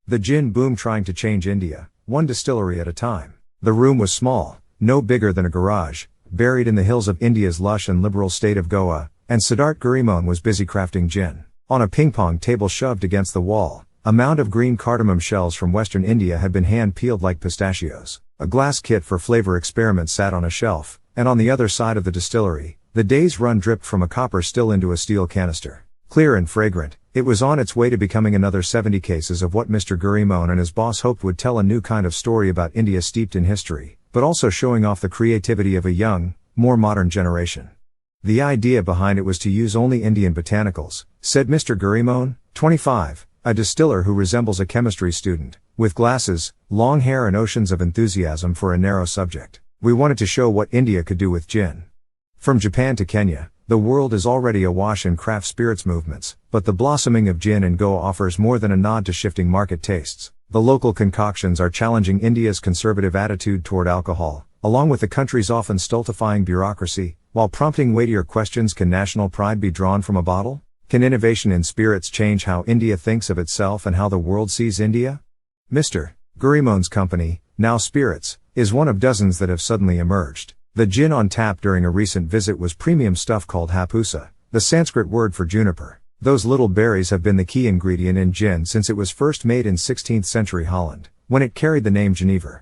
The gin boom trying to change India, one distillery at a time. The room was small, no bigger than a garage, buried in the hills of India's lush and liberal state of Goa, and Siddharth Girimon was busy crafting gin. On a ping-pong table shoved against the wall, a mound of green cardamom shells from western India had been hand-peeled like pistachios. A glass kit for flavor experiments sat on a shelf, and on the other side of the distillery, the day's run dripped from a copper still into a steel canister. Clear and fragrant, it was on its way to becoming another 70 cases of what Mr. Girimon and his boss hoped would tell a new kind of story about India steeped in history, but also showing off the creativity of a young, more modern generation. The idea behind it was to use only Indian botanicals, said Mr. Girimon, 25, a distiller who resembles a chemistry student, with glasses, long hair and oceans of enthusiasm for a narrow subject. We wanted to show what India could do with gin. From Japan to Kenya, the world is already awash in craft spirits movements, but the blossoming of gin in Goa offers more than a nod to shifting market tastes. The local concoctions are challenging India's conservative attitude toward alcohol, along with the country's often stultifying bureaucracy, while prompting weightier questions: can national pride be drawn from a bottle? Can innovation in spirits change how India thinks of itself and how the world sees India? Mr. Girimon's company, Now Spirits, is one of dozens that have suddenly emerged. The gin on tap during a recent visit was premium stuff called hapusa, the Sanskrit word for juniper. Those little berries have been the key ingredient in gin since it was first made in 16th century Holland, when it carried the name Genever.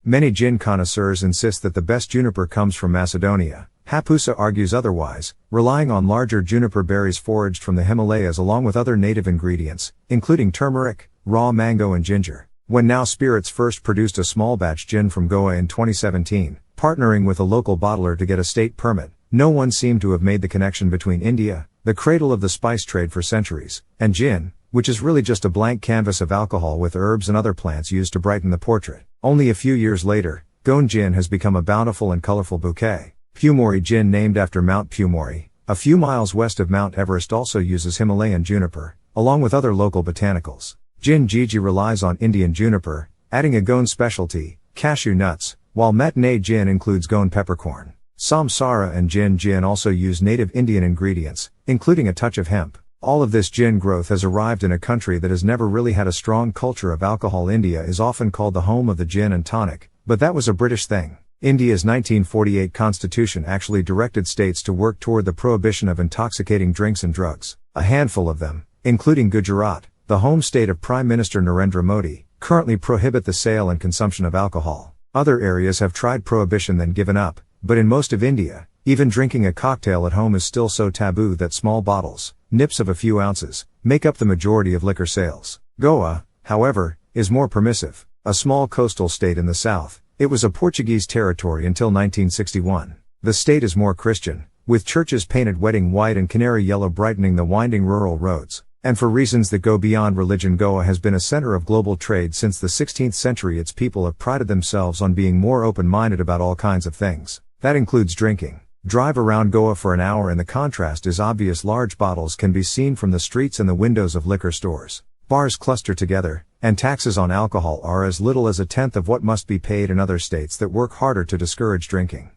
Many gin connoisseurs insist that the best juniper comes from Macedonia. Hapusa argues otherwise, relying on larger juniper berries foraged from the Himalayas along with other native ingredients, including turmeric, raw mango and ginger. When Now Spirits first produced a small batch gin from Goa in 2017, partnering with a local bottler to get a state permit, no one seemed to have made the connection between India, the cradle of the spice trade for centuries, and gin, which is really just a blank canvas of alcohol with herbs and other plants used to brighten the portrait. Only a few years later, Goan gin has become a bountiful and colorful bouquet. Pumori gin, named after Mount Pumori, a few miles west of Mount Everest, also uses Himalayan juniper, along with other local botanicals. Gin Gigi relies on Indian juniper, adding a Goan specialty, cashew nuts, while Matinee gin includes Goan peppercorn. Samsara and Gin also use native Indian ingredients, including a touch of hemp. All of this gin growth has arrived in a country that has never really had a strong culture of alcohol. India is often called the home of the gin and tonic, but that was a British thing. India's 1948 constitution actually directed states to work toward the prohibition of intoxicating drinks and drugs. A handful of them, including Gujarat, the home state of Prime Minister Narendra Modi, currently prohibit the sale and consumption of alcohol. Other areas have tried prohibition then given up, but in most of India, even drinking a cocktail at home is still so taboo that small bottles, nips of a few ounces, make up the majority of liquor sales. Goa, however, is more permissive. A small coastal state in the south, it was a Portuguese territory until 1961. The state is more Christian, with churches painted wedding white and canary yellow brightening the winding rural roads. And for reasons that go beyond religion, Goa has been a center of global trade since the 16th century. Its people have prided themselves on being more open-minded about all kinds of things. That includes drinking. Drive around Goa for an hour and the contrast is obvious. Large bottles can be seen from the streets and the windows of liquor stores. Bars cluster together, and taxes on alcohol are as little as a tenth of what must be paid in other states that work harder to discourage drinking.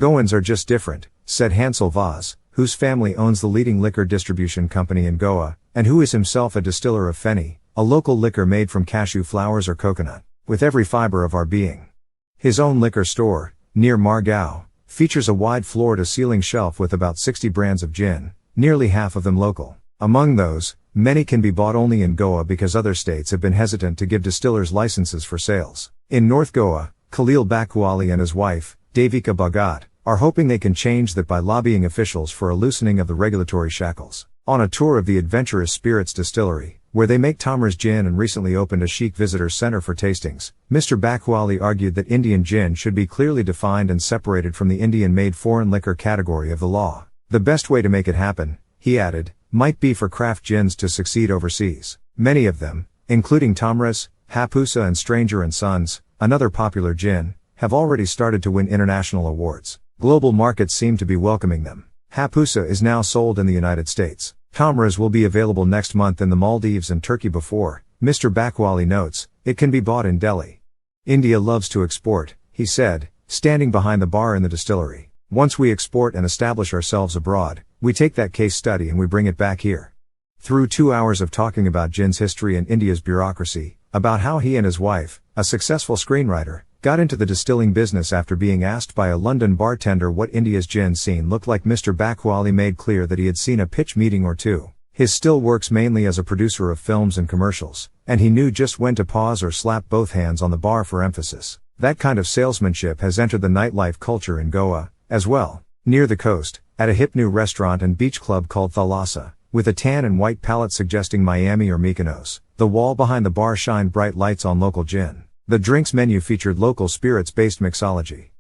Goans are just different, said Hansel Vaz, whose family owns the leading liquor distribution company in Goa, and who is himself a distiller of Feni, a local liquor made from cashew flowers or coconut, with every fiber of our being. His own liquor store, near Margao, features a wide floor-to-ceiling shelf with about 60 brands of gin, nearly half of them local. Among those, many can be bought only in Goa because other states have been hesitant to give distillers licenses for sales. In North Goa, Khalil Bakuali and his wife, Devika Bhagat, are hoping they can change that by lobbying officials for a loosening of the regulatory shackles. On a tour of the adventurous spirits distillery, where they make Tamra's gin and recently opened a chic visitor center for tastings, Mr. Bakuali argued that Indian gin should be clearly defined and separated from the Indian-made foreign liquor category of the law. The best way to make it happen, he added, might be for craft gins to succeed overseas. Many of them, including Tamra's, Hapusa and Stranger & Sons, another popular gin, have already started to win international awards. Global markets seem to be welcoming them. Hapusa is now sold in the United States. Tamra's will be available next month in the Maldives and Turkey. Before, Mr. Bakwali notes, it can be bought in Delhi. India loves to export, he said, standing behind the bar in the distillery. Once we export and establish ourselves abroad, we take that case study and we bring it back here. Through 2 hours of talking about gin's history and India's bureaucracy, about how he and his wife, a successful screenwriter, got into the distilling business after being asked by a London bartender what India's gin scene looked like. Mr. Bakwali made clear that he had seen a pitch meeting or two. His still works mainly as a producer of films and commercials, and he knew just when to pause or slap both hands on the bar for emphasis. That kind of salesmanship has entered the nightlife culture in Goa, as well. Near the coast, at a hip new restaurant and beach club called Thalassa, with a tan and white palette suggesting Miami or Mykonos, the wall behind the bar shined bright lights on local gin. The drinks menu featured local spirits-based mixology.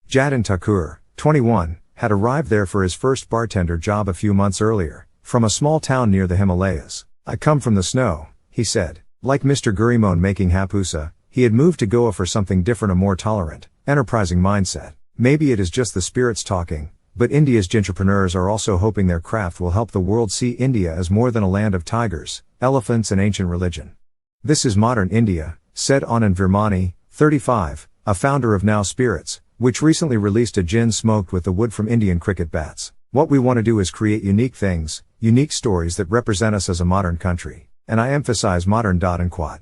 Jatin Thakur, 21, had arrived there for his first bartender job a few months earlier, from a small town near the Himalayas. "I come from the snow," he said. Like Mr. Girimon making hapusa, he had moved to Goa for something different, a more tolerant, enterprising mindset. Maybe it is just the spirits talking, but India's gintrepreneurs are also hoping their craft will help the world see India as more than a land of tigers, elephants and ancient religion. "This is modern India," said Anand Virmani, 35, a founder of Now Spirits, which recently released a gin smoked with the wood from Indian cricket bats. "What we want to do is create unique things, unique stories that represent us as a modern country. And I emphasize modern. And quad.